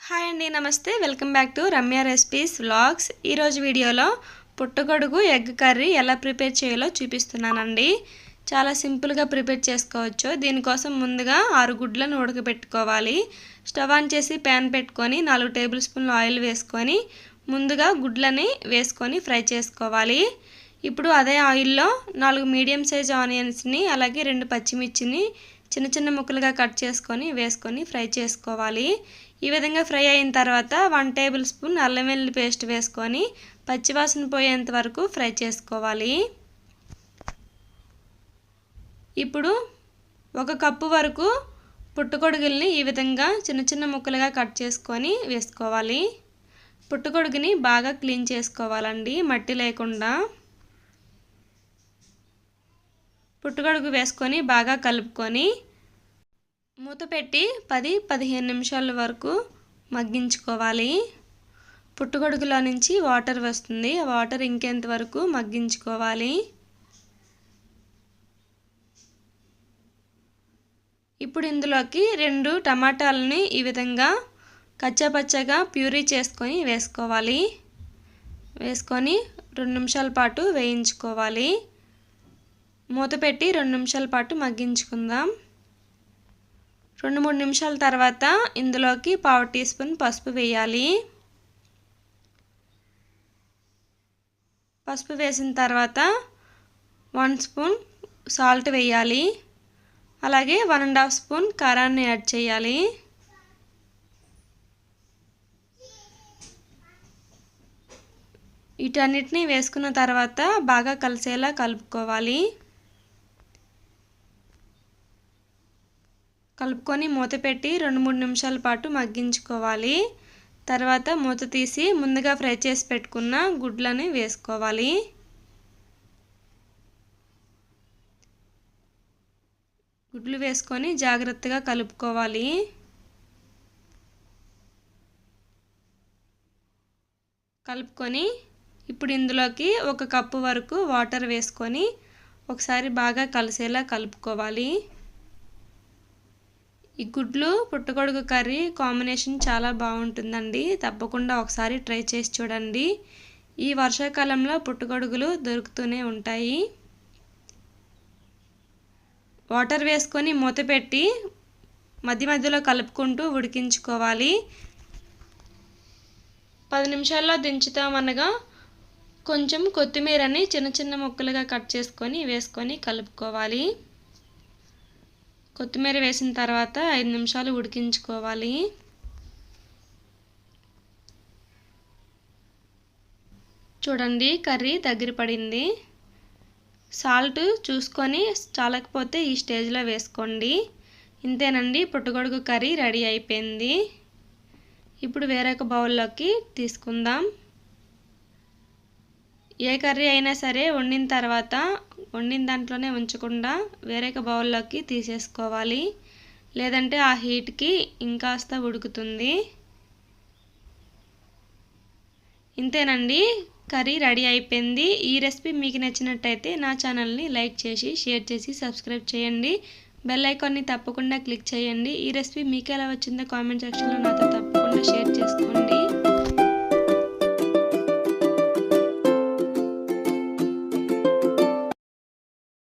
Hi అండి, నమస్తే. Welcome back to Ramya recipes vlogs. ఈరోజు వీడియోలో పుట్టగొడుగు ఎగ్ కర్రీ ఎలా ప్రిపేర్ చేయాలో చూపిస్తున్నానండి. చాలా సింపుల్గా ప్రిపేర్ చేసుకోవచ్చు. దీనికోసం ముందుగా 6 గుడ్లను ఉడకబెట్టుకోవాలి. స్టవ్ ఆన్ చేసి ప్యాన్ పెట్టుకొని 4 టేబుల్ స్పూన్లు ఆయిల్ వేసుకొని ముందుగా గుడ్లని వేసుకొని ఫ్రై చేసుకోవాలి. ఇప్పుడు అదే ఆయిల్లో 4 మీడియం సైజ్ ఆనియన్స్ని అలాగే 2 పచ్చిమిర్చిని చిన్న చిన్న ముక్కలుగా కట్ చేసుకొని వేసుకొని ఫ్రై చేసుకోవాలి. ఈ విధంగా ఫ్రై అయిన తర్వాత 1 టేబుల్ స్పూన్ అల్లం వెల్లుల్లి పేస్ట్ వేసుకొని పచ్చివాసన పోయేంత వరకు ఫ్రై చేసుకోవాలి. ఇప్పుడు 1 కప్పు వరకు పుట్టగొడుగుల్ని ఈ విధంగా చిన్న చిన్న ముక్కలుగా కట్ చేసుకొని వేసుకోవాలి. పుట్టగొడుగుని బాగా క్లీన్ చేసుకోవాలండి, మట్టి లేకుండా. పుట్టగొడుగు వేసుకొని బాగా కలుపుకొని మూత పెట్టి 10-15 నిమిషాల వరకు మగ్గించుకోవాలి. పుట్టగొడుగులో నుంచి వాటర్ వస్తుంది, ఆ వాటర్ ఇంకేంత వరకు మగ్గించుకోవాలి. ఇప్పుడు ఇందులోకి 2 టమాటాలని ఈ విధంగా కచ్చాపచ్చగా ప్యూరీ చేసుకొని వేసుకోవాలి. వేసుకొని 2 నిమిషాల పాటు వేయించుకోవాలి. మూత పెట్టి 2 నిమిషాల పాటు మగ్గించుకుందాం. 2-3 నిమిషాల తర్వాత ఇందులోకి 1/2 టీ స్పూన్ పసుపు వేయాలి. పసుపు వేసిన తర్వాత 1 స్పూన్ సాల్ట్ వేయాలి. అలాగే 1.5 స్పూన్ కారాన్ని యాడ్ చేయాలి. వీటన్నిటిని వేసుకున్న తర్వాత బాగా కలిసేలా కలుపుకోవాలి. కలుపుకొని మూత పెట్టి 2-3 నిమిషాల పాటు మగ్గించుకోవాలి. తర్వాత మూత తీసి ముందుగా ఫ్రై చేసి పెట్టుకున్న గుడ్లని వేసుకోవాలి. గుడ్లు వేసుకొని జాగ్రత్తగా కలుపుకోవాలి. కలుపుకొని ఇప్పుడు ఇందులోకి 1 కప్పు వరకు వాటర్ వేసుకొని ఒకసారి బాగా కలిసేలా కలుపుకోవాలి. ఈ గుడ్లు పుట్టగొడుగు కర్రీ కాంబినేషన్ చాలా బాగుంటుందండి. తప్పకుండా ఒకసారి ట్రై చేసి చూడండి. ఈ వర్షాకాలంలో పుట్టగొడుగులు దొరుకుతూనే ఉంటాయి. వాటర్ వేసుకొని మూత పెట్టి మధ్య మధ్యలో కలుపుకుంటూ ఉడికించుకోవాలి. 10 నిమిషాల్లో దించుతామనగా కొంచెం కొత్తిమీరని చిన్న చిన్న ముక్కలుగా కట్ చేసుకొని వేసుకొని కలుపుకోవాలి. కొత్తిమీర వేసిన తర్వాత 5 నిమిషాలు ఉడికించుకోవాలి. చూడండి, కర్రీ దగ్గర పడింది. సాల్ట్ చూసుకొని చాలకపోతే ఈ స్టేజ్లో వేసుకోండి. ఇంతేనండి, పుట్టగొడుగు కర్రీ రెడీ అయిపోయింది. ఇప్పుడు వేరొక బౌల్లోకి తీసుకుందాం. ఏ కర్రీ అయినా సరే వండిన తర్వాత వండిన దాంట్లోనే ఉంచకుండా వేరొక బౌల్లోకి తీసేసుకోవాలి. లేదంటే ఆ హీట్కి ఇంకాస్త ఉడుకుతుంది. ఇంతేనండి, కర్రీ రెడీ అయిపోయింది. ఈ రెసిపీ మీకు నచ్చినట్టయితే నా ఛానల్ని లైక్ చేసి షేర్ చేసి సబ్స్క్రైబ్ చేయండి. బెల్ ఐకాన్ని తప్పకుండా క్లిక్ చేయండి. ఈ రెసిపీ మీకు ఎలా వచ్చిందో కామెంట్ సెక్షన్లో నాతో తప్పకుండా షేర్ చేసుకోండి.